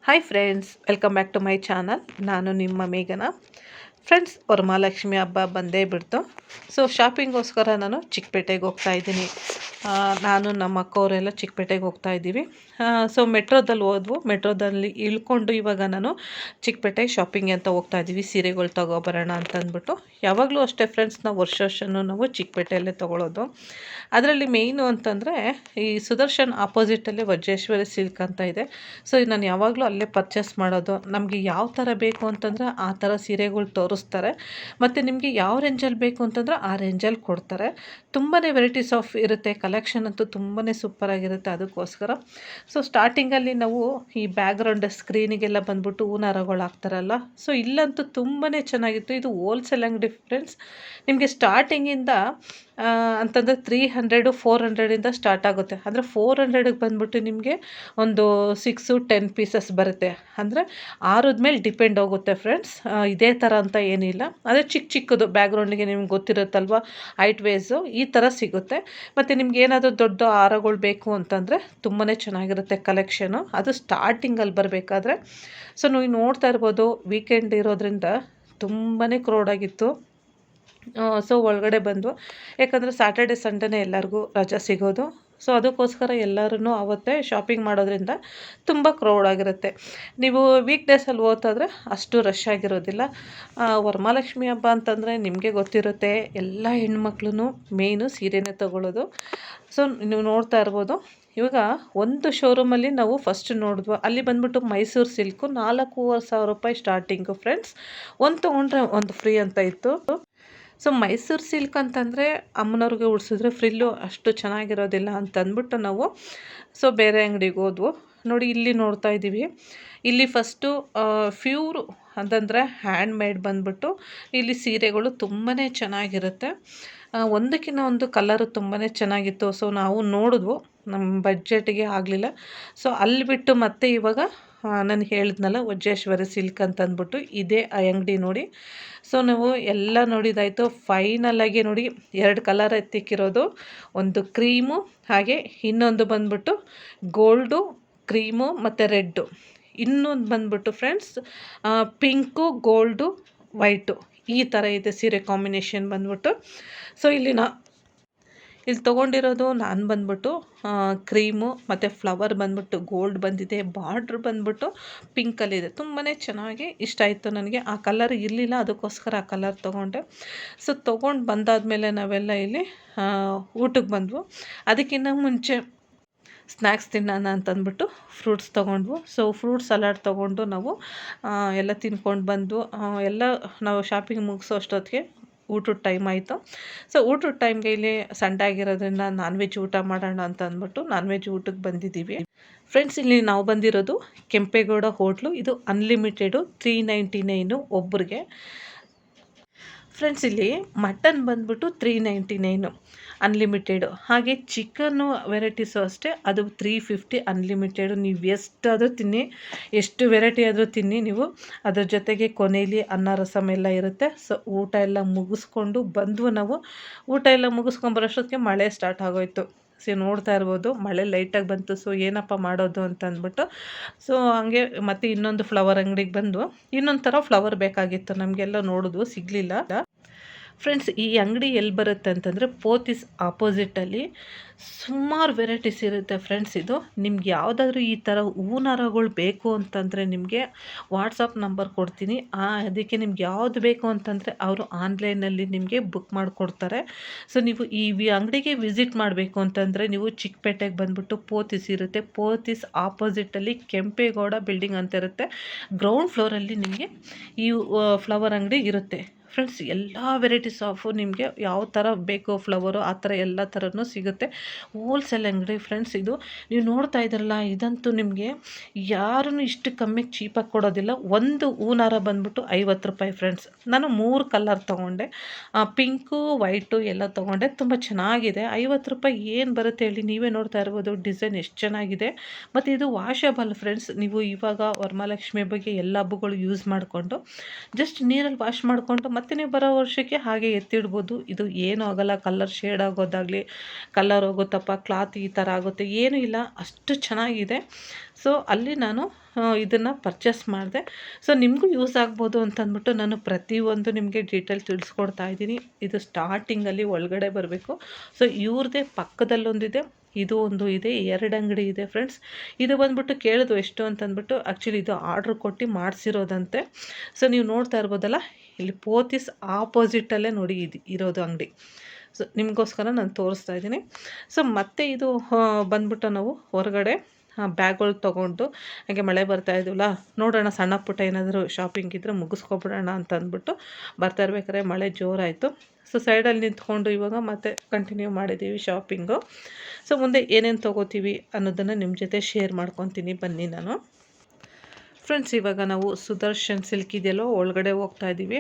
Hi friends, welcome back to my channel. ನಾನು ನಿಮ್ಮ ಮೇಘನ. Friends, Varamahalakshmi ಹಬ್ಬ ಬಂದೇ ಬಿಡ್ತು. ಸೊ ಶಾಪಿಂಗೋಸ್ಕರ ನಾನು ಚಿಕ್ಕಪೇಟೆಗೆ ಹೋಗ್ತಾ ಇದ್ದೀನಿ. ನಾನು ನಮ್ಮ ಅಕ್ಕವರೆಲ್ಲ ಚಿಕ್ಕಪೇಟೆಗೆ ಹೋಗ್ತಾ ಇದ್ದೀವಿ. ಸೊ ಮೆಟ್ರೋದಲ್ಲಿ ಹೋದ್ವು. ಮೆಟ್ರೋದಲ್ಲಿ ಇಳ್ಕೊಂಡು ಇವಾಗ ನಾನು ಚಿಕ್ಕಪೇಟೆ ಶಾಪಿಂಗ್ ಅಂತ ಹೋಗ್ತಾ ಇದ್ದೀವಿ. ಸೀರೆಗಳು ತೊಗೊಬರೋಣ ಅಂತ ಅಂದ್ಬಿಟ್ಟು. ಯಾವಾಗಲೂ ಅಷ್ಟೇ ಫ್ರೆಂಡ್ಸ್, ನಾವು ವರ್ಷನೂ ನಾವು ಚಿಕ್ಕಪೇಟೆಯಲ್ಲೇ ತೊಗೊಳ್ಳೋದು. ಅದರಲ್ಲಿ ಮೇಯ್ನು ಅಂತಂದರೆ ಈ ಸುದರ್ಶನ್ ಆಪೋಸಿಟಲ್ಲೇ ವಜ್ರೇಶ್ವರಿ ಸಿಲ್ಕ್ ಅಂತ ಇದೆ. ಸೊ ನಾನು ಯಾವಾಗಲೂ ಅಲ್ಲೇ ಪರ್ಚೇಸ್ ಮಾಡೋದು. ನಮಗೆ ಯಾವ ಥರ ಬೇಕು ಅಂತಂದರೆ ಆ ಥರ ಸೀರೆಗಳು ತೋರಿಸ್ತಾರೆ. ಮತ್ತು ನಿಮಗೆ ಯಾವ ರೇಂಜಲ್ಲಿ ಬೇಕು ಅಂತಂದ್ರೆ ಆ ರೇಂಜಲ್ಲಿ ಕೊಡ್ತಾರೆ. ತುಂಬಾ ವೆರೈಟೀಸ್ ಆಫ್ ಇರುತ್ತೆ. ಕಲೆಕ್ಷನ್ ಅಂತೂ ತುಂಬಾ ಸೂಪರಾಗಿರುತ್ತೆ. ಅದಕ್ಕೋಸ್ಕರ ಸೊ ಸ್ಟಾರ್ಟಿಂಗಲ್ಲಿ ನಾವು ಈ ಬ್ಯಾಕ್ಗ್ರೌಂಡ್ ಸ್ಕ್ರೀನಿಗೆಲ್ಲ ಬಂದ್ಬಿಟ್ಟು ಹೂನಾರಗಳು ಹಾಕ್ತಾರಲ್ಲ, ಸೊ ಇಲ್ಲಂತೂ ತುಂಬಾ ಚೆನ್ನಾಗಿತ್ತು. ಇದು ಹೋಲ್ಸೇಲ್ ಅಂಗಡಿ ಫ್ರೆಂಡ್ಸ್. ನಿಮಗೆ ಸ್ಟಾರ್ಟಿಂಗಿಂದ ಅಂತಂದರೆ 300-400 ಸ್ಟಾರ್ಟ್ ಆಗುತ್ತೆ. ಅಂದರೆ 400ಗೆ ಬಂದ್ಬಿಟ್ಟು ನಿಮಗೆ ಒಂದು 6-10 ಪೀಸಸ್ ಬರುತ್ತೆ. ಅಂದರೆ ಆರದ ಮೇಲೆ ಡಿಪೆಂಡ್ ಹೋಗುತ್ತೆ ಫ್ರೆಂಡ್ಸ್. ಇದೇ ಥರ ಅಂತ ಏನಿಲ್ಲ. ಅದೇ ಚಿಕ್ಕ ಚಿಕ್ಕದು ಬ್ಯಾಕ್ಗ್ರೌಂಡಿಗೆ ನಿಮ್ಗೆ ಗೊತ್ತಿರುತ್ತಲ್ವ, ಹೈಟ್ ವೇಸು ಈ ಥರ ಸಿಗುತ್ತೆ. ಮತ್ತು ನಿಮ್ಗೆ ಏನಾದರೂ ದೊಡ್ಡ ಹಾರಗಳು ಬೇಕು ಅಂತಂದರೆ ತುಂಬಾ ಚೆನ್ನಾಗಿರುತ್ತೆ ಕಲೆಕ್ಷನು. ಅದು ಸ್ಟಾರ್ಟಿಂಗಲ್ಲಿ ಬರಬೇಕಾದ್ರೆ. ಸೊ ನೀವು ನೋಡ್ತಾ ಇರ್ಬೋದು, ವೀಕೆಂಡ್ ಇರೋದ್ರಿಂದ ತುಂಬಾ ಕ್ರೌಡಾಗಿತ್ತು. ಸೊ ಒಳಗಡೆ ಬಂದು, ಯಾಕಂದರೆ ಸ್ಯಾಟರ್ಡೆ ಸಂಡೇನೇ ಎಲ್ಲರಿಗೂ ರಜಾ ಸಿಗೋದು. ಸೊ ಅದಕ್ಕೋಸ್ಕರ ಎಲ್ಲರೂ ಆವತ್ತೇ ಶಾಪಿಂಗ್ ಮಾಡೋದ್ರಿಂದ ತುಂಬ ಕ್ರೌಡ್ ಆಗಿರುತ್ತೆ. ನೀವು ವೀಕ್ ಡೇಸಲ್ಲಿ ಹೋಗ್ತಾಯಿದ್ರೆ ಅಷ್ಟು ರಶ್ ಆಗಿರೋದಿಲ್ಲ. ವರಮಹಾಲಕ್ಷ್ಮಿ ಹಬ್ಬ ಅಂತಂದರೆ ನಿಮಗೆ ಗೊತ್ತಿರುತ್ತೆ, ಎಲ್ಲ ಹೆಣ್ಮಕ್ಳು ಮೇಯ್ನು ಸೀರೆನೇ ತೊಗೊಳ್ಳೋದು. ಸೊ ನೀವು ನೋಡ್ತಾ ಇರ್ಬೋದು, ಇವಾಗ ಒಂದು ಶೋರೂಮಲ್ಲಿ ನಾವು ಫಸ್ಟ್ ನೋಡಿದ್ವು. ಅಲ್ಲಿ ಬಂದ್ಬಿಟ್ಟು ಮೈಸೂರು ಸಿಲ್ಕು 4,500 ರೂಪಾಯಿ ಸ್ಟಾರ್ಟಿಂಗು ಫ್ರೆಂಡ್ಸ್. ಒಂದು ತೊಗೊಂಡ್ರೆ ಒಂದು ಫ್ರೀ ಅಂತ ಇತ್ತು. ಸೊ ಮೈಸೂರು ಸಿಲ್ಕ್ ಅಂತಂದರೆ ಅಮ್ಮನವ್ರಿಗೆ ಉಡ್ಸಿದ್ರೆ ಫ್ರಿಲ್ಲು ಅಷ್ಟು ಚೆನ್ನಾಗಿರೋದಿಲ್ಲ ಅಂತ ಅಂದ್ಬಿಟ್ಟು ನಾವು ಸೊ ಬೇರೆ ಅಂಗಡಿಗೆ ಹೋದ್ವು. ನೋಡಿ, ಇಲ್ಲಿ ನೋಡ್ತಾ ಇದ್ದೀವಿ. ಇಲ್ಲಿ ಫಸ್ಟು ಪ್ಯೂರು ಅಂತಂದರೆ ಹ್ಯಾಂಡ್ ಮೇಡ್ ಬಂದ್ಬಿಟ್ಟು ಇಲ್ಲಿ ಸೀರೆಗಳು ತುಂಬಾ ಚೆನ್ನಾಗಿರುತ್ತೆ. ಒಂದಕ್ಕಿಂತ ಒಂದು ಕಲರು ತುಂಬಾ ಚೆನ್ನಾಗಿತ್ತು. ಸೊ ನಾವು ನೋಡಿದ್ವು, ನಮ್ಮ ಬಡ್ಜೆಟ್ಗೆ ಆಗಲಿಲ್ಲ. ಸೊ ಅಲ್ಲಿ ಬಿಟ್ಟು ಮತ್ತೆ ಇವಾಗ ನಾನು ಹೇಳಿದ್ನಲ್ಲ ವಜ್ರೇಶ್ವರಿ ಸಿಲ್ಕ್ ಅಂತ ಅಂದ್ಬಿಟ್ಟು, ಇದೇ ಆ ಅಂಗಡಿ ನೋಡಿ. ಸೊ ನಾವು ಎಲ್ಲ ನೋಡಿದಾಯಿತು. ಫೈನಲಾಗಿ ನೋಡಿ, 2 ಕಲರ್ ಎತ್ತಿಕ್ಕಿರೋದು. ಒಂದು ಕ್ರೀಮು, ಹಾಗೆ ಇನ್ನೊಂದು ಬಂದ್ಬಿಟ್ಟು ಗೋಲ್ಡು, ಕ್ರೀಮು ಮತ್ತು ರೆಡ್ಡು. ಇನ್ನೊಂದು ಬಂದ್ಬಿಟ್ಟು ಫ್ರೆಂಡ್ಸ್ ಪಿಂಕು, ಗೋಲ್ಡು, ವೈಟು ಈ ಥರ ಇದೆ ಸೀರೆ ಕಾಂಬಿನೇಷನ್ ಬಂದ್ಬಿಟ್ಟು. ಸೊ ಇಲ್ಲಿ ತೊಗೊಂಡಿರೋದು ನಾನು ಬಂದ್ಬಿಟ್ಟು ಕ್ರೀಮು ಮತ್ತು ಫ್ಲವರ್ ಬಂದ್ಬಿಟ್ಟು ಗೋಲ್ಡ್ ಬಂದಿದೆ. ಬಾರ್ಡ್ರ್ ಬಂದ್ಬಿಟ್ಟು ಪಿಂಕಲ್ಲಿದೆ. ತುಂಬಾ ಚೆನ್ನಾಗಿ ಇಷ್ಟ ಆಯಿತು ನನಗೆ. ಆ ಕಲರ್ ಇರಲಿಲ್ಲ, ಅದಕ್ಕೋಸ್ಕರ ಆ ಕಲರ್ ತೊಗೊಂಡೆ. ಸೊ ತೊಗೊಂಡು ಬಂದಾದಮೇಲೆ ನಾವೆಲ್ಲ ಇಲ್ಲಿ ಊಟಕ್ಕೆ ಬಂದ್ವು. ಅದಕ್ಕಿಂತ ಮುಂಚೆ ಸ್ನ್ಯಾಕ್ಸ್ ತಿನ್ನೋಣ ಅಂತಂದ್ಬಿಟ್ಟು ಫ್ರೂಟ್ಸ್ ತೊಗೊಂಡ್ವು. ಸೊ ಫ್ರೂಟ್ ಸಲಾಡ್ ತೊಗೊಂಡು ನಾವು ಎಲ್ಲ ತಿನ್ಕೊಂಡು ಬಂದು ಎಲ್ಲ ನಾವು ಶಾಪಿಂಗ್ ಮುಗಿಸೋ ಅಷ್ಟೊತ್ತಿಗೆ ಊಟದ ಟೈಮ್ ಆಯಿತು. ಸೊ ಊಟದ ಟೈಮ್ಗೆ ಇಲ್ಲಿ ಸಂಡೇ ಆಗಿರೋದ್ರಿಂದ ನಾನ್ ವೆಜ್ ಊಟ ಮಾಡೋಣ ಅಂತ ಅಂದ್ಬಿಟ್ಟು ನಾನ್ ವೆಜ್ ಊಟಕ್ಕೆ ಬಂದಿದ್ದೀವಿ ಫ್ರೆಂಡ್ಸ್. ಇಲ್ಲಿ ನಾವು ಬಂದಿರೋದು ಕೆಂಪೇಗೌಡ ಹೋಟ್ಲು. ಇದು ಅನ್ಲಿಮಿಟೆಡು, 399 ಒಬ್ಬರಿಗೆ ಫ್ರೆಂಡ್ಸ್. ಇಲ್ಲಿ ಮಟನ್ ಬಂದ್ಬಿಟ್ಟು 399 ಅನ್ಲಿಮಿಟೆಡು. ಹಾಗೆ ಚಿಕನ್ನು ವೆರೈಟೀಸು ಅಷ್ಟೇ, ಅದು 350 ಅನ್ಲಿಮಿಟೆಡು. ನೀವು ಎಷ್ಟಾದರೂ ತಿನ್ನಿ, ಎಷ್ಟು ವೆರೈಟಿ ಆದರೂ ತಿನ್ನಿ ನೀವು. ಅದ್ರ ಜೊತೆಗೆ ಕೊನೆಯಲ್ಲಿ ಅನ್ನ ರಸಮ್ ಎಲ್ಲ ಇರುತ್ತೆ. ಸೊ ಊಟ ಎಲ್ಲ ಮುಗಿಸ್ಕೊಂಡು ಬಂದ್ವು ನಾವು. ಊಟ ಎಲ್ಲ ಮುಗಿಸ್ಕೊಂಬರೋಷ್ಟೊತ್ತಿಗೆ ಮಳೆ ಸ್ಟಾರ್ಟ್ ಆಗೋಯ್ತು. ಸೊ ನೋಡ್ತಾ ಇರ್ಬೋದು, ಮಳೆ ಲೈಟಾಗಿ ಬಂತು. ಸೊ ಏನಪ್ಪ ಮಾಡೋದು ಅಂತ ಅಂದ್ಬಿಟ್ಟು ಸೊ ಹಂಗೆ ಮತ್ತೆ ಇನ್ನೊಂದು ಫ್ಲವರ್ ಅಂಗಡಿಗೆ ಬಂದು ಇನ್ನೊಂದು ಥರ ಫ್ಲವರ್ ಬೇಕಾಗಿತ್ತು. ನಮಗೆಲ್ಲ ನೋಡಿದ್ವು, ಸಿಗಲಿಲ್ಲ ಫ್ರೆಂಡ್ಸ್. ಈ ಅಂಗಡಿ ಎಲ್ಲಿ ಬರುತ್ತೆ ಅಂತಂದರೆ ಪೋತಿಸ್ ಆಪೋಸಿಟಲ್ಲಿ ಸುಮಾರು ವೆರೈಟೀಸ್ ಇರುತ್ತೆ ಫ್ರೆಂಡ್ಸ್. ಇದು ನಿಮ್ಗೆ ಯಾವುದಾದ್ರೂ ಈ ಥರ ಹೂನಾರಗಳು ಬೇಕು ಅಂತಂದರೆ ನಿಮಗೆ ವಾಟ್ಸಪ್ ನಂಬರ್ ಕೊಡ್ತೀನಿ. ಅದಕ್ಕೆ ನಿಮ್ಗೆ ಯಾವುದು ಬೇಕು ಅಂತಂದರೆ ಅವರು ಆನ್ಲೈನಲ್ಲಿ ನಿಮಗೆ ಬುಕ್ ಮಾಡಿಕೊಡ್ತಾರೆ. ಸೊ ನೀವು ಈ ಅಂಗಡಿಗೆ ವಿಸಿಟ್ ಮಾಡಬೇಕು ಅಂತಂದರೆ ನೀವು ಚಿಕ್ಕಪೇಟೆಗೆ ಬಂದುಬಿಟ್ಟು ಪೋತಿಸ್ ಇರುತ್ತೆ. ಪೋತಿಸ್ ಆಪೋಸಿಟಲ್ಲಿ ಕೆಂಪೇಗೌಡ ಬಿಲ್ಡಿಂಗ್ ಅಂತ ಇರುತ್ತೆ. ಗ್ರೌಂಡ್ ಫ್ಲೋರಲ್ಲಿ ನಿಮಗೆ ಈ ಫ್ಲವರ್ ಅಂಗಡಿ ಇರುತ್ತೆ ಫ್ರೆಂಡ್ಸ್. ಎಲ್ಲ ವೆರೈಟೀಸ್ ಆಫು ನಿಮಗೆ ಯಾವ ಥರ ಬೇಕೋ ಫ್ಲವರು ಆ ಥರ ಎಲ್ಲ ಥರನೂ ಸಿಗುತ್ತೆ. ಹೋಲ್ಸೇಲ್ ಅಂಗಡಿ ಫ್ರೆಂಡ್ಸ್ ಇದು. ನೀವು ನೋಡ್ತಾ ಇದ್ದೀರಲ್ಲ, ಇದಂತೂ ನಿಮಗೆ ಯಾರೂ ಇಷ್ಟು ಕಮ್ಮಿಗೆ ಚೀಪಾಗಿ ಕೊಡೋದಿಲ್ಲ. ಒಂದು ಹೂನಾರ ಬಂದ್ಬಿಟ್ಟು 50 ರೂಪಾಯಿ ಫ್ರೆಂಡ್ಸ್. ನಾನು 3 ಕಲರ್ ತೊಗೊಂಡೆ, ಪಿಂಕು ವೈಟು ಎಲ್ಲ ತೊಗೊಂಡೆ. ತುಂಬ ಚೆನ್ನಾಗಿದೆ. 50 ರೂಪಾಯಿ ಏನು ಬರುತ್ತೆ ಹೇಳಿ, ನೀವೇ ನೋಡ್ತಾ ಇರ್ಬೋದು ಡಿಸೈನ್ ಎಷ್ಟು ಚೆನ್ನಾಗಿದೆ. ಮತ್ತು ಇದು ವಾಷಬಲ್ ಫ್ರೆಂಡ್ಸ್. ನೀವು ಇವಾಗ ವರಮಹಾಲಕ್ಷ್ಮಿ ಬಗ್ಗೆ ಎಲ್ಲ ಹಬ್ಬಗಳು ಯೂಸ್ ಮಾಡಿಕೊಂಡು ಜಸ್ಟ್ ನೀರಲ್ಲಿ ವಾಶ್ ಮಾಡಿಕೊಂಡು ಮತ್ತೆ ಬರ್ತೀನಿ ಬರೋ ವರ್ಷಕ್ಕೆ ಹಾಗೆ ಎತ್ತಿಡ್ಬೋದು. ಇದು ಏನೂ ಆಗೋಲ್ಲ, ಕಲರ್ ಶೇಡ್ ಆಗೋದಾಗಲಿ, ಕಲರ್ ಹೋಗುತ್ತಪ್ಪ, ಕ್ಲಾತ್ ಈ ಥರ ಆಗುತ್ತೆ ಏನೂ ಇಲ್ಲ, ಅಷ್ಟು ಚೆನ್ನಾಗಿದೆ. ಸೊ ಅಲ್ಲಿ ನಾನು ಇದನ್ನು ಪರ್ಚೇಸ್ ಮಾಡಿದೆ. ಸೊ ನಿಮಗೂ ಯೂಸ್ ಆಗ್ಬೋದು ಅಂತಂದ್ಬಿಟ್ಟು ನಾನು ಪ್ರತಿಯೊಂದು ನಿಮಗೆ ಡೀಟೇಲ್ ತಿಳಿಸ್ಕೊಡ್ತಾ ಇದ್ದೀನಿ. ಇದು ಸ್ಟಾರ್ಟಿಂಗಲ್ಲಿ ಒಳಗಡೆ ಬರಬೇಕು. ಸೊ ಇವ್ರದ್ದೇ ಪಕ್ಕದಲ್ಲೊಂದಿದೆ, ಇದು ಒಂದು ಇದೆ, 2 ಅಂಗಡಿ ಇದೆ ಫ್ರೆಂಡ್ಸ್. ಇದು ಬಂದ್ಬಿಟ್ಟು ಕೇಳಿದ್ರು ಎಷ್ಟು ಅಂತಂದ್ಬಿಟ್ಟು, ಆ್ಯಕ್ಚುಲಿ ಇದು ಆರ್ಡ್ರ್ ಕೊಟ್ಟು ಮಾಡಿಸಿರೋದಂತೆ. ಸೊ ನೀವು ನೋಡ್ತಾ ಇರ್ಬೋದಲ್ಲ, ಇಲ್ಲಿ ಪೋತಿಸ್ ಆಪೋಸಿಟಲ್ಲೇ ನೋಡಿ ಇದು ಇರೋದು ಅಂಗಡಿ. ಸೊ ನಿಮಗೋಸ್ಕರ ನಾನು ತೋರಿಸ್ತಾ ಇದ್ದೀನಿ. ಸೊ ಮತ್ತೆ ಇದು ಬಂದ್ಬಿಟ್ಟು ನಾವು ಹೊರಗಡೆ ಬ್ಯಾಗ್ಗಳು ತೊಗೊಂಡು, ಹಾಗೆ ಮಳೆ ಬರ್ತಾ ಇದ್ವಲ್ಲ, ನೋಡೋಣ ಸಣ್ಣ ಪುಟ್ಟ ಏನಾದರೂ ಶಾಪಿಂಗ್ ಇದ್ದರೆ ಮುಗಿಸ್ಕೊಬಿಡೋಣ ಅಂತ ಅಂದ್ಬಿಟ್ಟು ಬರ್ತಾ ಇರ್ಬೇಕಾದ್ರೆ ಮಳೆ ಜೋರಾಯಿತು. ಸೊ ಸೈಡಲ್ಲಿ ನಿಂತ್ಕೊಂಡು ಇವಾಗ ಮತ್ತೆ ಕಂಟಿನ್ಯೂ ಮಾಡಿದ್ದೀವಿ ಶಾಪಿಂಗು. ಸೊ ಮುಂದೆ ಏನೇನು ತೊಗೋತೀವಿ ಅನ್ನೋದನ್ನು ನಿಮ್ಮ ಜೊತೆ ಶೇರ್ ಮಾಡ್ಕೊತೀನಿ ಬನ್ನಿ ನಾನು. ಫ್ರೆಂಡ್ಸ್, ಇವಾಗ ನಾವು ಸುದರ್ಶನ್ ಸಿಲ್ಕ್ ಇದೆಯಲ್ಲೋ ಒಳಗಡೆ ಹೋಗ್ತಾ ಇದ್ದೀವಿ.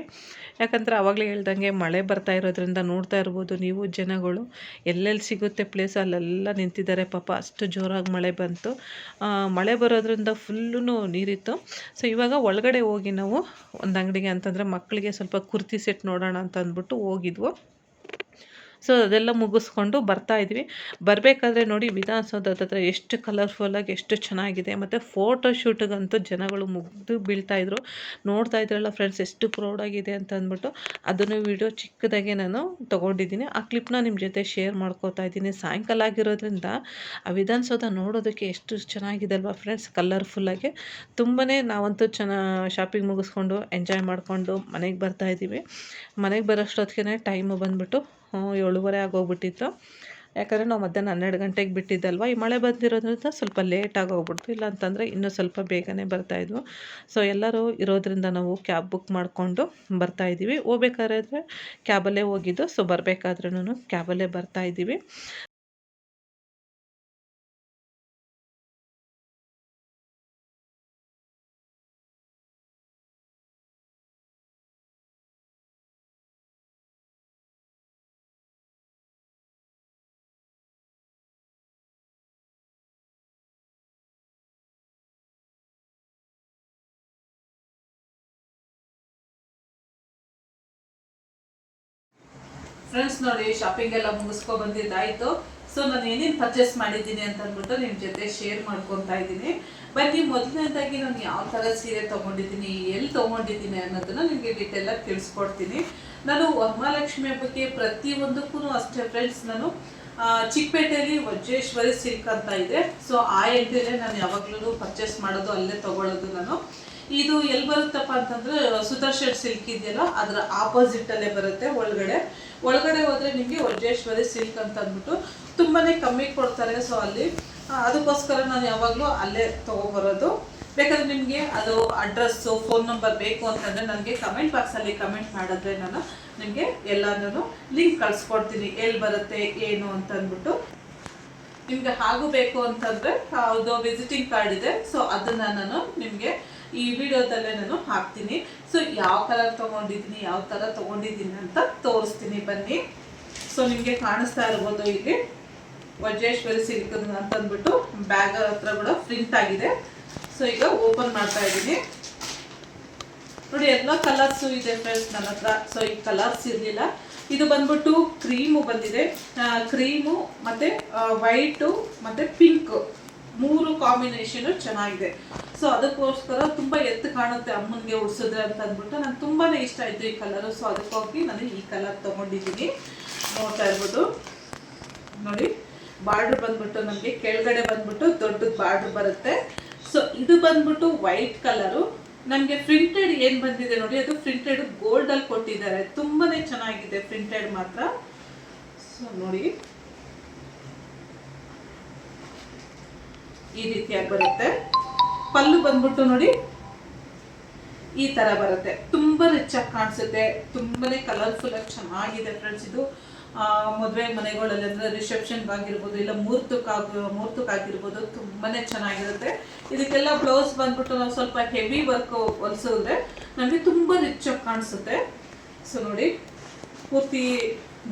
ಯಾಕಂದರೆ ಆವಾಗಲೇ ಹೇಳ್ದಂಗೆ ಮಳೆ ಬರ್ತಾ ಇರೋದ್ರಿಂದ ನೋಡ್ತಾ ಇರ್ಬೋದು ನೀವು, ಜನಗಳು ಎಲ್ಲೆಲ್ಲಿ ಸಿಗುತ್ತೆ ಪ್ಲೇಸ್ ಅಲ್ಲೆಲ್ಲ ನಿಂತಿದ್ದಾರೆ ಪಾಪ, ಅಷ್ಟು ಜೋರಾಗಿ ಮಳೆ ಬಂತು. ಮಳೆ ಬರೋದ್ರಿಂದ ಫುಲ್ಲು ನೀರಿತ್ತು. ಸೊ ಇವಾಗ ಒಳಗಡೆ ಹೋಗಿ ನಾವು ಒಂದು ಅಂಗಡಿಗೆ, ಅಂತಂದರೆ ಮಕ್ಕಳಿಗೆ ಸ್ವಲ್ಪ ಕುರ್ತಿ ಸೆಟ್ ನೋಡೋಣ ಅಂತ ಅಂದ್ಬಿಟ್ಟು ಹೋಗಿದ್ವು. ಸೊ ಅದೆಲ್ಲ ಮುಗಿಸ್ಕೊಂಡು ಬರ್ತಾಯಿದ್ವಿ. ಬರಬೇಕಾದ್ರೆ ನೋಡಿ ವಿಧಾನಸೌಧದ ಹತ್ರ ಎಷ್ಟು ಕಲರ್ಫುಲ್ಲಾಗಿ ಎಷ್ಟು ಚೆನ್ನಾಗಿದೆ. ಮತ್ತು ಫೋಟೋ ಶೂಟಿಗಂತೂ ಜನಗಳು ಮುಗ್ದು ಬೀಳ್ತಾಯಿದ್ರು. ನೋಡ್ತಾ ಇದ್ರಲ್ಲ ಫ್ರೆಂಡ್ಸ್, ಎಷ್ಟು ಪ್ರೌಡಾಗಿದೆ ಅಂತ ಅಂದ್ಬಿಟ್ಟು ಅದನ್ನು ವಿಡಿಯೋ ಚಿಕ್ಕದಾಗೆ ನಾನು ತೊಗೊಂಡಿದ್ದೀನಿ. ಆ ಕ್ಲಿಪ್ನ ನಿಮ್ಮ ಜೊತೆ ಶೇರ್ ಮಾಡ್ಕೋತಾ ಇದ್ದೀನಿ. ಸಾಯಂಕಾಲ ಆಗಿರೋದ್ರಿಂದ ಆ ವಿಧಾನಸೌಧ ನೋಡೋದಕ್ಕೆ ಎಷ್ಟು ಚೆನ್ನಾಗಿದೆ ಅಲ್ವಾ ಫ್ರೆಂಡ್ಸ್, ಕಲರ್ಫುಲ್ಲಾಗಿ. ತುಂಬಾ ನಾವಂತೂ ಶಾಪಿಂಗ್ ಮುಗಿಸ್ಕೊಂಡು ಎಂಜಾಯ್ ಮಾಡಿಕೊಂಡು ಮನೆಗೆ ಬರ್ತಾಯಿದ್ದೀವಿ. ಮನೆಗೆ ಬರೋಷ್ಟೊತ್ತಿಗೆ ಟೈಮು ಬಂದುಬಿಟ್ಟು 7:30 ಆಗೋಗ್ಬಿಟ್ಟಿತ್ತು. ಯಾಕಂದರೆ ನಾವು ಮಧ್ಯಾಹ್ನ 12 ಗಂಟೆಗೆ ಬಿಟ್ಟಿದ್ದಲ್ವ. ಈ ಮಳೆ ಬಂದಿರೋದ್ರಿಂದ ಸ್ವಲ್ಪ ಲೇಟಾಗಿ ಹೋಗ್ಬಿಡ್ತು, ಇಲ್ಲ ಅಂತಂದರೆ ಇನ್ನೂ ಸ್ವಲ್ಪ ಬೇಗನೆ ಬರ್ತಾಯಿದ್ವು. ಸೊ ಎಲ್ಲರೂ ಇರೋದ್ರಿಂದ ನಾವು ಕ್ಯಾಬ್ ಬುಕ್ ಮಾಡಿಕೊಂಡು ಬರ್ತಾಯಿದ್ದೀವಿ. ಹೋಗ್ಬೇಕಾದ್ರೆ ಕ್ಯಾಬಲ್ಲೇ ಹೋಗಿದ್ದು, ಸೊ ಬರಬೇಕಾದ್ರೂ ಕ್ಯಾಬಲ್ಲೇ ಬರ್ತಾಯಿದ್ದೀವಿ. ಫ್ರೆಂಡ್ಸ್ ನೋಡಿ, ಶಾಪಿಂಗ್ ಎಲ್ಲ ಮುಗಿಸ್ಕೊ ಬಂದಿದ್ದಾಯಿತು. ಸೊ ನಾನು ಏನೇನು ಪರ್ಚೇಸ್ ಮಾಡಿದ್ದೀನಿ ಅಂತ ಅಂದ್ಬಿಟ್ಟು ನಿಮ್ಮ ಜೊತೆ ಶೇರ್ ಮಾಡ್ಕೊತಾ ಇದ್ದೀನಿ. ಬನ್ನಿ, ಮೊದಲನೇದಾಗಿ ನಾನು ಯಾವ ಥರ ಸೀರೆ ತೊಗೊಂಡಿದ್ದೀನಿ, ಎಲ್ಲಿ ತೊಗೊಂಡಿದ್ದೀನಿ ಅನ್ನೋದನ್ನು ನಿಮಗೆ ಡೀಟೇಲಾಗಿ ತಿಳಿಸ್ಕೊಡ್ತೀನಿ. ನಾನು ವರಮಹಾಲಕ್ಷ್ಮಿ ಹಬ್ಬಕ್ಕೆ ಪ್ರತಿಯೊಂದಕ್ಕೂ ಅಷ್ಟೇ ಫ್ರೆಂಡ್ಸ್, ನಾನು ಚಿಕ್ಕಪೇಟೆಯಲ್ಲಿ ವಜ್ರೇಶ್ವರಿ ಸಿಲ್ಕ್ ಅಂತ ಇದೆ. ಸೊ ಆ ಅಂಗಡಿಯಲ್ಲೇ ನಾನು ಯಾವಾಗಲೂ ಪರ್ಚೇಸ್ ಮಾಡೋದು, ಅಲ್ಲೇ ತೊಗೊಳ್ಳೋದು ನಾನು. ಇದು ಎಲ್ಲಿ ಬರುತ್ತಪ್ಪ ಅಂತಂದರೆ ಸುದರ್ಶನ್ ಸಿಲ್ಕ್ ಇದೆಯಲ್ಲ ಅದರ ಆಪೋಸಿಟಲ್ಲೇ ಬರುತ್ತೆ. ಒಳಗಡೆ ಹೋದರೆ ನಿಮಗೆ ವಜ್ರೇಶ್ವರಿ ಸಿಲ್ಕ್ ಅಂತ ಅಂದ್ಬಿಟ್ಟು ತುಂಬಾ ಕಮ್ಮಿ ಕೊಡ್ತಾರೆ. ಸೊ ಅಲ್ಲಿ ಅದಕ್ಕೋಸ್ಕರ ನಾನು ಯಾವಾಗಲೂ ಅಲ್ಲೇ ತೊಗೊಬರೋದು. ಬೇಕಾದ್ರೆ ನಿಮಗೆ ಅದು ಅಡ್ರೆಸ್ಸು, ಫೋನ್ ನಂಬರ್ ಬೇಕು ಅಂತಂದರೆ ನನಗೆ ಕಮೆಂಟ್ ಬಾಕ್ಸಲ್ಲಿ ಕಮೆಂಟ್ ಮಾಡಿದ್ರೆ ನಾನು ನಿಮಗೆ ಎಲ್ಲನೂ ಲಿಂಕ್ ಕಳಿಸ್ಕೊಡ್ತೀನಿ, ಎಲ್ಲಿ ಬರುತ್ತೆ ಏನು ಅಂತ ಅಂದ್ಬಿಟ್ಟು. ನಿಮಗೆ ಹಾಗೂ ಬೇಕು ಅಂತಂದರೆ ಅದು ವಿಸಿಟಿಂಗ್ ಕಾರ್ಡ್ ಇದೆ. ಸೊ ಅದನ್ನು ನಾನು ನಿಮಗೆ ಈ ವಿಡಿಯೋದಲ್ಲೇ ನಾನು ಹಾಕ್ತೀನಿ. ಸೊ ಯಾವ ಕಲರ್ ತೊಗೊಂಡಿದ್ದೀನಿ, ಯಾವ ಥರ ತೊಗೊಂಡಿದ್ದೀನಿ ಅಂತ ತೋರಿಸ್ತೀನಿ ಬನ್ನಿ. ಸೊ ನಿಮಗೆ ಕಾಣಿಸ್ತಾ ಇರ್ಬೋದು, ಇಲ್ಲಿ ವಜ್ರೇಶ್ವರಿ ಸಿಲ್ಕ್ ಅಂತಂದ್ಬಿಟ್ಟು ಬ್ಯಾಗ್ ಹತ್ರ ಕೂಡ ಪ್ರಿಂಟ್ ಆಗಿದೆ. ಸೊ ಈಗ ಓಪನ್ ಮಾಡ್ತಾ ಇದ್ದೀನಿ. ನೋಡಿ, ಎಲ್ಲ ಕಲರ್ಸು ಇದೆ ಫ್ರೆಂಡ್ಸ್ ನನ್ನ ಹತ್ರ. ಸೊ ಈ ಕಲರ್ಸ್ ಇರಲಿಲ್ಲ. ಇದು ಬಂದ್ಬಿಟ್ಟು ಕ್ರೀಮು ಬಂದಿದೆ, ಕ್ರೀಮು ಮತ್ತು ವೈಟು ಮತ್ತು ಪಿಂಕು, 3 ಕಾಂಬಿನೇಷನು ಚೆನ್ನಾಗಿದೆ. ಸೊ ಅದಕ್ಕೋಸ್ಕರ ತುಂಬ ಎತ್ತು ಕಾಣುತ್ತೆ ಅಮ್ಮನಿಗೆ ಉಡ್ಸಿದ್ರೆ ಅಂತ ಅಂದ್ಬಿಟ್ಟು ನನಗೆ ತುಂಬಾ ಇಷ್ಟ ಆಯಿತು ಈ ಕಲರು. ಸೊ ಅದಕ್ಕೋಗಿ ನಾನು ಈ ಕಲರ್ ತೊಗೊಂಡಿದ್ದೀನಿ. ನೋಡ್ತಾ ಇರ್ಬೋದು ನೋಡಿ, ಬಾರ್ಡ್ರ್ ಬಂದ್ಬಿಟ್ಟು ನಮಗೆ ಕೆಳಗಡೆ ಬಂದ್ಬಿಟ್ಟು ದೊಡ್ಡದು ಬಾರ್ಡ್ರ್ ಬರುತ್ತೆ. ಸೊ ಇದು ಬಂದ್ಬಿಟ್ಟು ವೈಟ್ ಕಲರು. ನನಗೆ ಪ್ರಿಂಟೆಡ್ ಏನು ಬಂದಿದೆ ನೋಡಿ, ಅದು ಪ್ರಿಂಟೆಡ್ ಗೋಲ್ಡಲ್ಲಿ ಕೊಟ್ಟಿದ್ದಾರೆ. ತುಂಬಾ ಚೆನ್ನಾಗಿದೆ ಪ್ರಿಂಟೆಡ್ ಮಾತ್ರ. ಸೊ ನೋಡಿ, ಈ ರೀತಿಯಾಗಿ ಬರುತ್ತೆ. ಪಲ್ಲು ಬಂದ್ಬಿಟ್ಟು ನೋಡಿ ಈ ತರ ಬರುತ್ತೆ. ತುಂಬಾ ರಿಚ್ ಆಗಿ ಕಾಣಿಸುತ್ತೆ, ತುಂಬಾನೇ ಕಲರ್ಫುಲ್ ಆಗಿ ಚೆನ್ನಾಗಿದೆ ಫ್ರೆಂಡ್ಸ್. ಇದು ಮದುವೆ ಮನೆಗಳಲ್ಲಿ ಅಂದರೆ ರಿಸೆಪ್ಷನ್ಗೆ ಆಗಿರ್ಬೋದು, ಇಲ್ಲ ಮುಹೂರ್ತಕ್ಕಾಗಿರ್ಬೋದು ತುಂಬಾನೇ ಚೆನ್ನಾಗಿರುತ್ತೆ. ಇದಕ್ಕೆಲ್ಲ ಬ್ಲೌಸ್ ಬಂದ್ಬಿಟ್ಟು ನಾವು ಸ್ವಲ್ಪ ಹೆವಿ ವರ್ಕ್ ಹೊಲಿಸಿದ್ರೆ ನಮಗೆ ತುಂಬ ರಿಚ್ ಆಗಿ ಕಾಣಿಸುತ್ತೆ. ಸೊ ನೋಡಿ, ಪೂರ್ತಿ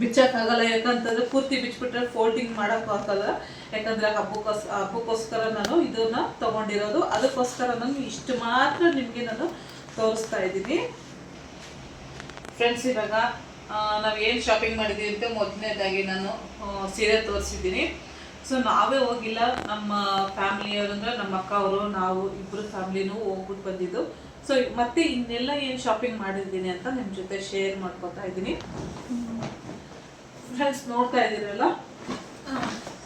ಬಿಚ್ಚಕ್ಕಾಗಲ್ಲ, ಯಾಕಂತಂದ್ರೆ ಪೂರ್ತಿ ಬಿಚ್ಚಿಬಿಟ್ರೆ ಫೋಲ್ಡಿಂಗ್ ಮಾಡೋಕ್ಕೂ ಆಗಲ್ಲ. ಯಾಕಂದರೆ ಹಬ್ಬಕ್ಕೋಸ್ಕರ ನಾನು ಇದನ್ನು ತೊಗೊಂಡಿರೋದು. ಅದಕ್ಕೋಸ್ಕರ ನಾನು ಇಷ್ಟು ಮಾತ್ರ ನಿಮಗೆ ನಾನು ತೋರಿಸ್ತಾ ಇದ್ದೀನಿ. ಫ್ರೆಂಡ್ಸ್, ಇವಾಗ ನಾವು ಏನು ಶಾಪಿಂಗ್ ಮಾಡಿದ್ದೀವಿ ಅಂತ ಮೊದಲನೇದಾಗಿ ನಾನು ಸೀರೆ ತೋರಿಸಿದ್ದೀನಿ. ಸೊ ನಾವೇ ಹೋಗಿಲ್ಲ, ನಮ್ಮ ಫ್ಯಾಮಿಲಿಯವರು ಅಂದರೆ ನಮ್ಮ ಅಕ್ಕ ಅವರು, ನಾವು ಇಬ್ಬರು ಫ್ಯಾಮಿಲಿನೂ ಹೋಗ್ಬಿಟ್ಟು ಬಂದಿದ್ದು. ಸೊ ಮತ್ತೆ ಇನ್ನೆಲ್ಲ ಏನು ಶಾಪಿಂಗ್ ಮಾಡಿದ್ದೀನಿ ಅಂತ ನಿಮ್ಮ ಜೊತೆ ಶೇರ್ ಮಾಡ್ಕೊತಾ ಇದ್ದೀನಿ. ಫ್ರೆಂಡ್ಸ್, ನೋಡ್ತಾ ಇದ್ದೀರಲ್ಲ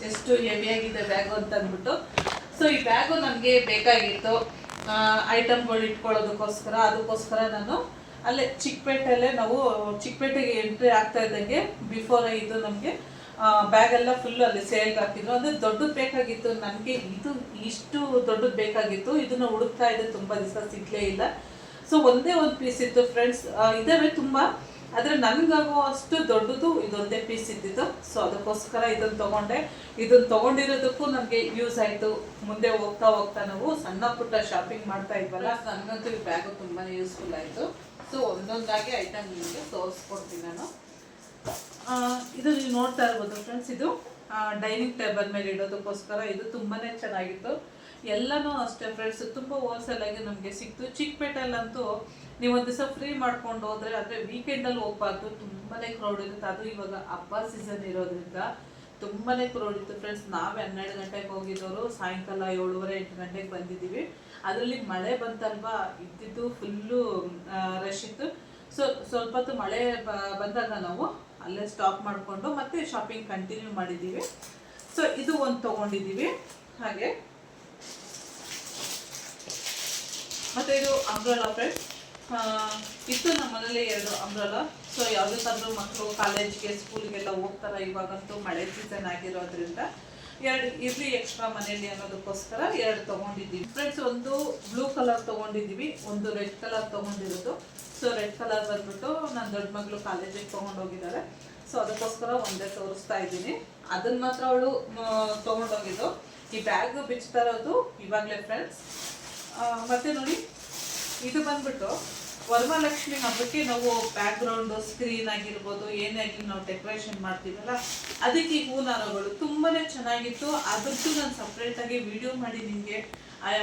ಎಷ್ಟು ಹೆವಿಯಾಗಿದೆ ಬ್ಯಾಗು ಅಂತ ಅಂದ್ಬಿಟ್ಟು. ಸೊ ಈ ಬ್ಯಾಗು ನನಗೆ ಬೇಕಾಗಿತ್ತು ಐಟಮ್ಗಳು ಇಟ್ಕೊಳ್ಳೋದಕ್ಕೋಸ್ಕರ. ಅದಕ್ಕೋಸ್ಕರ ನಾನು ಅಲ್ಲೇ ಚಿಕ್ಕಪೇಟೆಯಲ್ಲೇ, ನಾವು ಚಿಕ್ಕಪೇಟೆಗೆ ಎಂಟ್ರಿ ಆಗ್ತಾ ಇದ್ದಂಗೆ ಬಿಫೋರ್ ಇದು ನಮಗೆ ಬ್ಯಾಗ್ ಎಲ್ಲ ಫುಲ್ ಅಲ್ಲಿ ಸೇಲ್ಗೆ ಹಾಕಿದ್ರು. ಅಂದರೆ ದೊಡ್ಡದು ಬೇಕಾಗಿತ್ತು ನನಗೆ, ಇದು ಇಷ್ಟು ದೊಡ್ಡದು ಬೇಕಾಗಿತ್ತು. ಇದನ್ನ ಹುಡುಕ್ತಾ ಇದ್ದೆ, ತುಂಬ ದಿವಸ ಸಿಗಲೇ ಇಲ್ಲ. ಸೊ ಒಂದೇ ಒಂದು ಪೀಸ್ ಇತ್ತು ಫ್ರೆಂಡ್ಸ್, ಇದಾವೆ ತುಂಬ, ಆದರೆ ನನಗಾಗೋ ಅಷ್ಟು ದೊಡ್ಡದು ಇದೊಂದೇ ಪೀಸ್ ಇದ್ದಿತ್ತು. ಸೊ ಅದಕ್ಕೋಸ್ಕರ ಇದನ್ನು ತೊಗೊಂಡೆ. ಇದನ್ನು ತೊಗೊಂಡಿರೋದಕ್ಕೂ ನನಗೆ ಯೂಸ್ ಆಯಿತು. ಮುಂದೆ ಹೋಗ್ತಾ ಹೋಗ್ತಾ ನಾವು ಸಣ್ಣ ಪುಟ್ಟ ಶಾಪಿಂಗ್ ಮಾಡ್ತಾ ಇದ್ವಲ್ಲ, ನನಗಂತೂ ಈ ಬ್ಯಾಗು ತುಂಬಾ ಯೂಸ್ಫುಲ್ ಆಯಿತು. ಸೊ ಒಂದೊಂದಾಗಿ ಐಟಮ್ ನಿಮಗೆ ತೋರಿಸ್ಕೊಡ್ತೀನಿ ನಾನು. ಇದು ನೀವು ನೋಡ್ತಾ ಇರ್ಬೋದು ಫ್ರೆಂಡ್ಸ್, ಇದು ಡೈನಿಂಗ್ ಟೇಬಲ್ ಮೇಲೆ ಇಡೋದಕ್ಕೋಸ್ಕರ ಇದು ತುಂಬಾ ಚೆನ್ನಾಗಿತ್ತು. ಎಲ್ಲನೂ ಅಷ್ಟೇ ಫ್ರೆಂಡ್ಸ್, ತುಂಬ ಹೋಲ್ಸೇಲ್ ಆಗಿ ನಮಗೆ ಸಿಕ್ತು. ಚಿಕ್ಕಪೇಟೆಯಲ್ಲಂತೂ ನೀವು ಒಂದು ದಿವಸ ಫ್ರೀ ಮಾಡ್ಕೊಂಡು ಹೋದರೆ, ಆದರೆ ವೀಕೆಂಡಲ್ಲಿ ಹೋಗ್ಬಾರ್ದು, ತುಂಬಾ ಕ್ರೌಡ್ ಇರುತ್ತೆ. ಅದು ಇವಾಗ ಹಬ್ಬ ಸೀಸನ್ ಇರೋದ್ರಿಂದ ತುಂಬಾ ಕ್ರೌಡ್ ಇತ್ತು ಫ್ರೆಂಡ್ಸ್. ನಾವೇ 12 ಗಂಟೆಗೆ ಹೋಗಿದ್ದವರು ಸಾಯಂಕಾಲ 7:30-8 ಗಂಟೆಗೆ ಬಂದಿದ್ದೀವಿ. ಅದರಲ್ಲಿ ಮಳೆ ಬಂತಲ್ವಾ, ಇದ್ದಿದ್ದು ಫುಲ್ಲು ರಶ್ ಇತ್ತು. ಸೊ ಸ್ವಲ್ಪ ಹೊತ್ತು ಮಳೆ ಬಂದಾಗ ನಾವು ಅಲ್ಲೇ ಸ್ಟಾಪ್ ಮಾಡಿಕೊಂಡು ಮತ್ತೆ ಶಾಪಿಂಗ್ ಕಂಟಿನ್ಯೂ ಮಾಡಿದ್ದೀವಿ. ಸೊ ಇದು ಒಂದು ತೊಗೊಂಡಿದ್ದೀವಿ. ಹಾಗೆ ಮತ್ತು ಇದು ಅಂಬ್ರೆಲಾ ಫ್ರೆಂಡ್ಸ್, ಇತ್ತು ನಮ್ಮ ಮನೇಲಿ 2 ಅಂಬ್ರೆಲಾ. ಸೊ ಯಾವುದಕ್ಕಾದ್ರೂ ಮಕ್ಕಳು ಕಾಲೇಜ್ಗೆ ಸ್ಕೂಲ್ಗೆಲ್ಲ ಹೋಗ್ತಾರೆ, ಇವಾಗಂತೂ ಮಳೆ ಸೀಸನ್ ಆಗಿರೋದ್ರಿಂದ 2 ಇರಲಿ ಎಕ್ಸ್ಟ್ರಾ ಮನೆಯಲ್ಲಿ ಅನ್ನೋದಕ್ಕೋಸ್ಕರ 2 ತೊಗೊಂಡಿದ್ದೀವಿ ಫ್ರೆಂಡ್ಸ್. ಒಂದು ಬ್ಲೂ ಕಲರ್ ತೊಗೊಂಡಿದ್ದೀವಿ, ಒಂದು ರೆಡ್ ಕಲರ್ ತೊಗೊಂಡಿರೋದು. ಸೊ ರೆಡ್ ಕಲರ್ ಬಂದ್ಬಿಟ್ಟು ನನ್ನ ದೊಡ್ಡ ಮಗಳು ಕಾಲೇಜಿಗೆ ತೊಗೊಂಡೋಗಿದ್ದಾರೆ. ಸೊ ಅದಕ್ಕೋಸ್ಕರ ಒಂದೇ ತೋರಿಸ್ತಾ ಇದ್ದೀನಿ. ಅದನ್ನು ಮಾತ್ರ ಅವಳು ತೊಗೊಂಡೋಗಿದ್ದು. ಈ ಬ್ಯಾಗ್ ಬಿಚ್ತಾ ಇರೋದು ಇವಾಗಲೇ ಫ್ರೆಂಡ್ಸ್. ಮತ್ತು ನೋಡಿ, ಇದು ಬಂದ್ಬಿಟ್ಟು ವರಮಹಾಲಕ್ಷ್ಮಿ ಹಬ್ಬಕ್ಕೆ ನಾವು ಬ್ಯಾಕ್ಗ್ರೌಂಡು ಸ್ಕ್ರೀನ್ ಆಗಿರ್ಬೋದು, ಏನೇ ಆಗಲಿ ನಾವು ಡೆಕೋರೇಷನ್ ಮಾಡ್ತೀವಲ್ಲ, ಅದಕ್ಕೆ ಈ ಹೂನಾರಗಳು ತುಂಬಾ ಚೆನ್ನಾಗಿತ್ತು. ಅದಕ್ಕೂ ನಾನು ಸಪ್ರೇಟಾಗಿ ವಿಡಿಯೋ ಮಾಡಿ ನಿಮಗೆ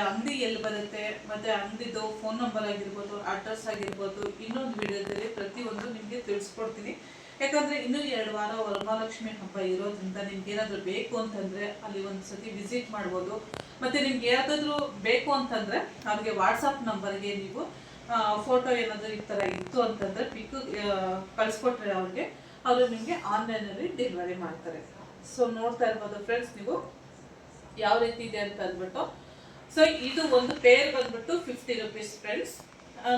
ಅಂಗಡಿ ಎಲ್ಲಿ ಬರುತ್ತೆ ಮತ್ತು ಅಂಗಡಿದು ಫೋನ್ ನಂಬರ್ ಆಗಿರ್ಬೋದು, ಅಡ್ರೆಸ್ ಆಗಿರ್ಬೋದು, ಇನ್ನೊಂದು ವಿಡಿಯೋದಲ್ಲಿ ಪ್ರತಿಯೊಂದು ನಿಮಗೆ ತಿಳಿಸ್ಕೊಡ್ತೀನಿ. ಯಾಕಂದರೆ ಇನ್ನೂ 2 ವಾರ ವರಮಹಾಲಕ್ಷ್ಮಿ ಹಬ್ಬ ಇರೋದ್ರಿಂದ ನಿಮ್ಗೆ ಏನಾದರೂ ಬೇಕು ಅಂತಂದರೆ ಅಲ್ಲಿ ಒಂದು ಸತಿ ವಿಸಿಟ್ ಮಾಡ್ಬೋದು. ಮತ್ತು ನಿಮ್ಗೆ ಯಾವುದಾದ್ರೂ ಬೇಕು ಅಂತಂದರೆ ಅವ್ರಿಗೆ ವಾಟ್ಸಪ್ ನಂಬರ್ಗೆ ನೀವು ಫೋಟೋ ಏನಾದರೂ ಈ ಥರ ಇತ್ತು ಅಂತಂದರೆ ಪಿಕ್ ಕಳಿಸ್ಕೊಟ್ರೆ ಅವ್ರಿಗೆ, ಅವರು ನಿಮಗೆ ಆನ್ಲೈನಲ್ಲಿ ಡೆಲಿವರಿ ಮಾಡ್ತಾರೆ. ಸೊ ನೋಡ್ತಾ ಇರ್ಬೋದು ಫ್ರೆಂಡ್ಸ್ ನೀವು ಯಾವ ರೀತಿ ಇದೆ ಅಂತ ಅಂದ್ಬಿಟ್ಟು. ಸೊ ಇದು ಒಂದು ಪೇರ್ ಬಂದ್ಬಿಟ್ಟು 50 ರೂಪೀಸ್ ಫ್ರೆಂಡ್ಸ್.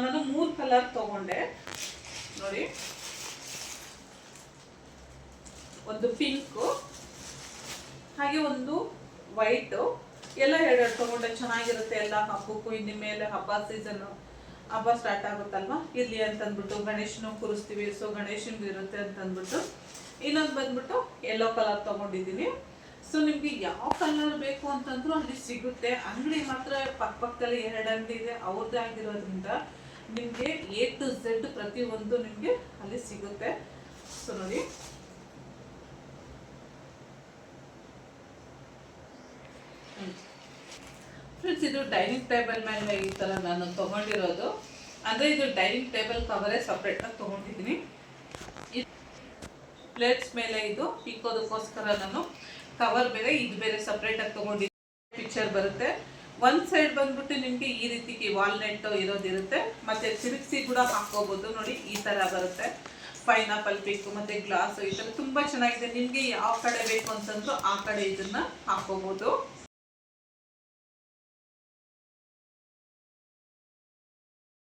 ನಾನು 3 ಕಲರ್ ತೊಗೊಂಡೆ ನೋಡಿ. ಒಂದು ಪಿಂಕು, ಹಾಗೆ ಒಂದು ವೈಟು, ಎಲ್ಲ 2 ತೊಗೊಂಡೆ. ಚೆನ್ನಾಗಿರುತ್ತೆ, ಎಲ್ಲ ಹಬ್ಬಕ್ಕೂ. ಇನ್ನು ಮೇಲೆ ಹಬ್ಬ ಸೀಸನ್ನು, ಹಬ್ಬ ಸ್ಟಾರ್ಟ್ ಆಗುತ್ತಲ್ವ, ಇರಲಿ ಅಂತಂದ್ಬಿಟ್ಟು ಗಣೇಶನು ಕೂರಿಸ್ತೀವಿ. ಸೊ ಗಣೇಶನ್ದು ಇರುತ್ತೆ ಅಂತಂದ್ಬಿಟ್ಟು ಇನ್ನೊಂದು ಬಂದ್ಬಿಟ್ಟು ಯೆಲ್ಲೋ ಕಲರ್ ತೊಗೊಂಡಿದ್ದೀನಿ. ಸೊ ನಿಮಗೆ ಯಾವ ಕಲರ್ ಬೇಕು ಅಂತಂದ್ರೂ ಅಲ್ಲಿ ಸಿಗುತ್ತೆ. ಅಂಗಡಿ ಮಾತ್ರ ಪಕ್ಕದಲ್ಲಿ 2 ಅಂಗಡಿ ಇದೆ, ಅವ್ರದ್ದೇ ಆಗಿರೋದ್ರಿಂದ ನಿಮಗೆ A to Z ಪ್ರತಿಯೊಂದು ನಿಮಗೆ ಅಲ್ಲಿ ಸಿಗುತ್ತೆ. ಸೊ ನೋಡಿ, ಫ್ರೆಂಡ್ಸ್, ಇದು ಡೈನಿಂಗ್ ಟೇಬಲ್ ಮೇಲೆ ಈ ಥರ ನಾನು ತೊಗೊಂಡಿರೋದು. ಅಂದರೆ ಇದು ಡೈನಿಂಗ್ ಟೇಬಲ್ ಕವರೇ ಸಪ್ರೇಟಾಗಿ ತೊಗೊಂಡಿದ್ದೀನಿ. ಪ್ಲೇಟ್ಸ್ ಮೇಲೆ ಇದು ಇಕ್ಕೋದಕ್ಕೋಸ್ಕರ ನಾನು ಕವರ್ ಬೇರೆ, ಇದು ಬೇರೆ ಸಪ್ರೇಟಾಗಿ ತೊಗೊಂಡಿದ್ದೀನಿ. ಪಿಕ್ಚರ್ ಬರುತ್ತೆ. ಒಂದು ಸೈಡ್ ಬಂದ್ಬಿಟ್ಟು ನಿಮಗೆ ಈ ರೀತಿ ವಾಲ್ನೆಟ್ ಇರೋದಿರುತ್ತೆ, ಮತ್ತು ತಿರುಗಿಸಿ ಕೂಡ ಹಾಕೋಬೋದು. ನೋಡಿ ಈ ಥರ ಬರುತ್ತೆ. ಪೈನಾಪಲ್ ಪಿಕ್ ಮತ್ತು ಗ್ಲಾಸು ಈ ಥರ ತುಂಬ ಚೆನ್ನಾಗಿದೆ. ನಿಮಗೆ ಯಾವ ಕಡೆ ಬೇಕು ಅಂತಂದ್ರೂ ಆ ಕಡೆ ಇದನ್ನು ಹಾಕೋಬೋದು.